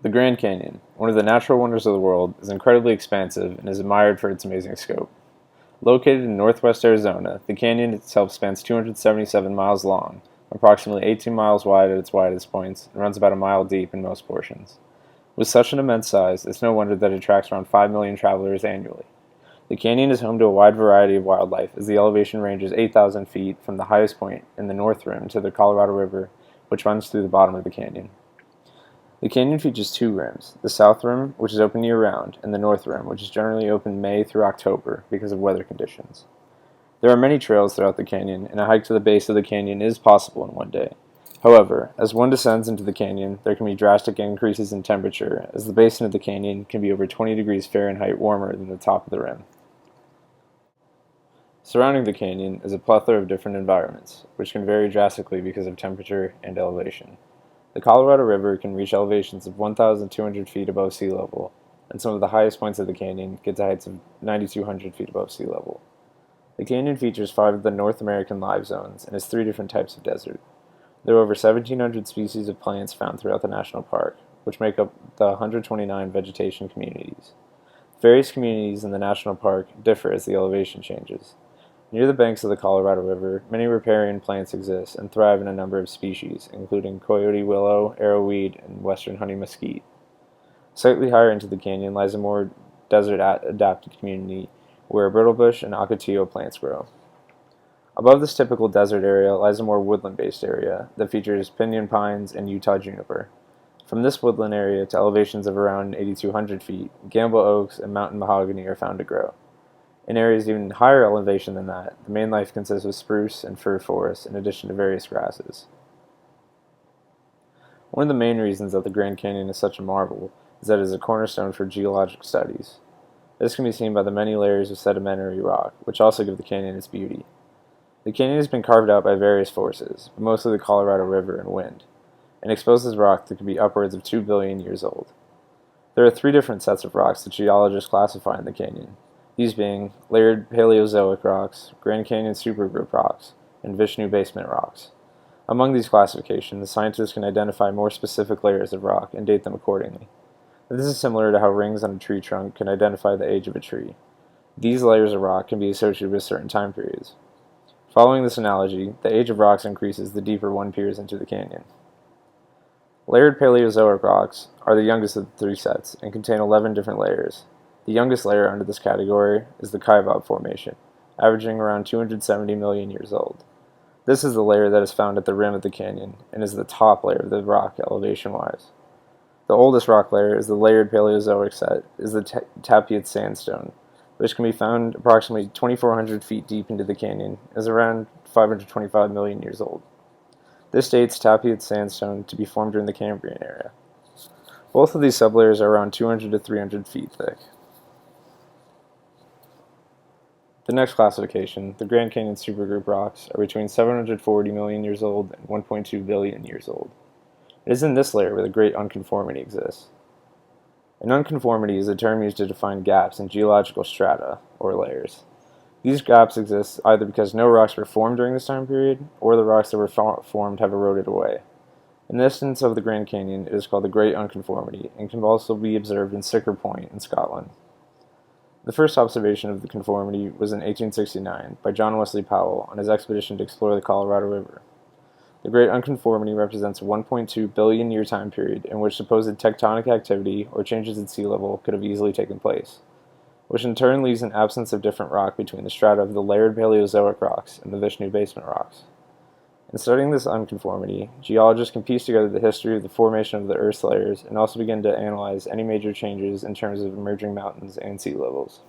The Grand Canyon, one of the natural wonders of the world, is incredibly expansive and is admired for its amazing scope. Located in northwest Arizona, the canyon itself spans 277 miles long, approximately 18 miles wide at its widest points, and runs about a mile deep in most portions. With such an immense size, it's no wonder that it attracts around 5 million travelers annually. The canyon is home to a wide variety of wildlife as the elevation ranges 8,000 feet from the highest point in the north rim to the Colorado River, which runs through the bottom of the canyon. The canyon features two rims, the south rim, which is open year-round, and the north rim, which is generally open May through October because of weather conditions. There are many trails throughout the canyon, and a hike to the base of the canyon is possible in one day. However, as one descends into the canyon, there can be drastic increases in temperature, as the basin of the canyon can be over 20 degrees Fahrenheit warmer than the top of the rim. Surrounding the canyon is a plethora of different environments, which can vary drastically because of temperature and elevation. The Colorado River can reach elevations of 1,200 feet above sea level, and some of the highest points of the canyon get to heights of 9,200 feet above sea level. The canyon features 5 of the North American live zones and has 3 different types of desert. There are over 1,700 species of plants found throughout the national park, which make up the 129 vegetation communities. Various communities in the national park differ as the elevation changes. Near the banks of the Colorado River, many riparian plants exist and thrive in a number of species, including coyote willow, arrowweed, and western honey mesquite. Slightly higher into the canyon lies a more desert-adapted community where brittlebush and ocotillo plants grow. Above this typical desert area lies a more woodland-based area that features pinyon pines and Utah juniper. From this woodland area to elevations of around 8,200 feet, Gamble oaks and mountain mahogany are found to grow. In areas even higher elevation than that, the main life consists of spruce and fir forests in addition to various grasses. One of the main reasons that the Grand Canyon is such a marvel is that it is a cornerstone for geologic studies. This can be seen by the many layers of sedimentary rock, which also give the canyon its beauty. The canyon has been carved out by various forces, but mostly the Colorado River and wind, and exposes rock that could be upwards of 2 billion years old. There are 3 different sets of rocks that geologists classify in the canyon, these being layered Paleozoic rocks, Grand Canyon supergroup rocks, and Vishnu basement rocks. Among these classifications, scientists can identify more specific layers of rock and date them accordingly. This is similar to how rings on a tree trunk can identify the age of a tree. These layers of rock can be associated with certain time periods. Following this analogy, the age of rocks increases the deeper one peers into the canyon. Layered Paleozoic rocks are the youngest of the 3 sets and contain 11 different layers. The youngest layer under this category is the Kaibab Formation, averaging around 270 million years old. This is the layer that is found at the rim of the canyon and is the top layer of the rock elevation-wise. The oldest rock layer is the layered Paleozoic set, is the Tapiat sandstone, which can be found approximately 2,400 feet deep into the canyon, is around 525 million years old. This dates Tapiat sandstone to be formed during the Cambrian era. Both of these sublayers are around 200 to 300 feet thick. The next classification, the Grand Canyon supergroup rocks, are between 740 million years old and 1.2 billion years old. It is in this layer where the great unconformity exists. An unconformity is a term used to define gaps in geological strata, or layers. These gaps exist either because no rocks were formed during this time period, or the rocks that were formed have eroded away. In the instance of the Grand Canyon, it is called the Great Unconformity, and can also be observed in Sicker Point in Scotland. The first observation of the conformity was in 1869 by John Wesley Powell on his expedition to explore the Colorado River. The Great Unconformity represents a 1.2 billion year time period in which supposed tectonic activity or changes in sea level could have easily taken place, which in turn leaves an absence of different rock between the strata of the layered Paleozoic rocks and the Vishnu basement rocks. In studying this unconformity, geologists can piece together the history of the formation of the Earth's layers and also begin to analyze any major changes in terms of emerging mountains and sea levels.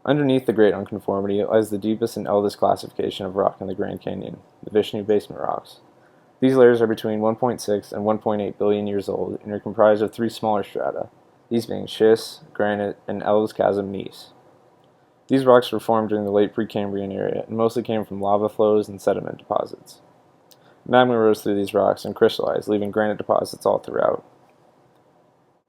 Underneath the Great Unconformity lies the deepest and eldest classification of rock in the Grand Canyon, the Vishnu basement rocks. These layers are between 1.6 and 1.8 billion years old and are comprised of 3 smaller strata, these being schist, granite, and Elves Chasm gneiss. These rocks were formed during the late Precambrian era and mostly came from lava flows and sediment deposits. Magma rose through these rocks and crystallized, leaving granite deposits all throughout.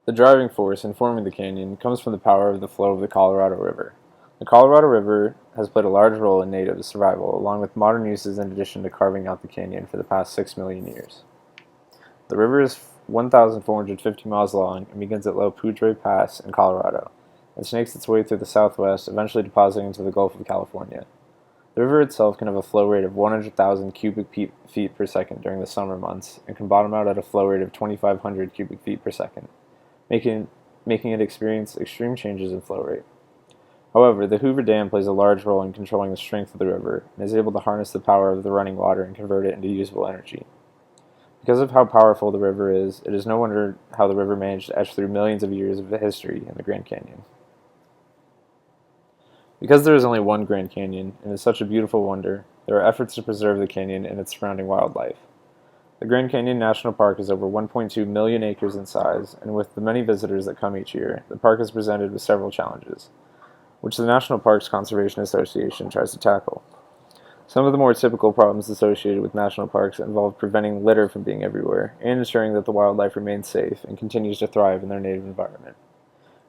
The driving force in forming the canyon comes from the power of the flow of the Colorado River. The Colorado River has played a large role in native survival, along with modern uses in addition to carving out the canyon for the past 6 million years. The river is 1,450 miles long and begins at Low Pudre Pass in Colorado, and snakes its way through the southwest, eventually depositing into the Gulf of California. The river itself can have a flow rate of 100,000 cubic feet per second during the summer months, and can bottom out at a flow rate of 2,500 cubic feet per second, making it experience extreme changes in flow rate. However, the Hoover Dam plays a large role in controlling the strength of the river, and is able to harness the power of the running water and convert it into usable energy. Because of how powerful the river is, it is no wonder how the river managed to etch through millions of years of history in the Grand Canyon. Because there is only one Grand Canyon, and is such a beautiful wonder, there are efforts to preserve the canyon and its surrounding wildlife. The Grand Canyon National Park is over 1.2 million acres in size, and with the many visitors that come each year, the park is presented with several challenges, which the National Parks Conservation Association tries to tackle. Some of the more typical problems associated with national parks involve preventing litter from being everywhere, and ensuring that the wildlife remains safe and continues to thrive in their native environment.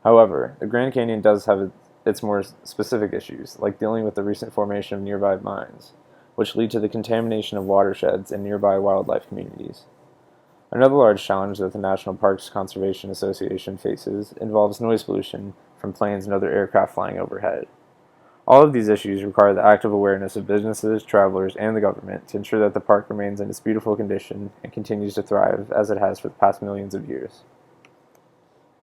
However, the Grand Canyon does have its more specific issues, like dealing with the recent formation of nearby mines, which lead to the contamination of watersheds and nearby wildlife communities. Another large challenge that the National Parks Conservation Association faces involves noise pollution from planes and other aircraft flying overhead. All of these issues require the active awareness of businesses, travelers, and the government to ensure that the park remains in its beautiful condition and continues to thrive as it has for the past millions of years.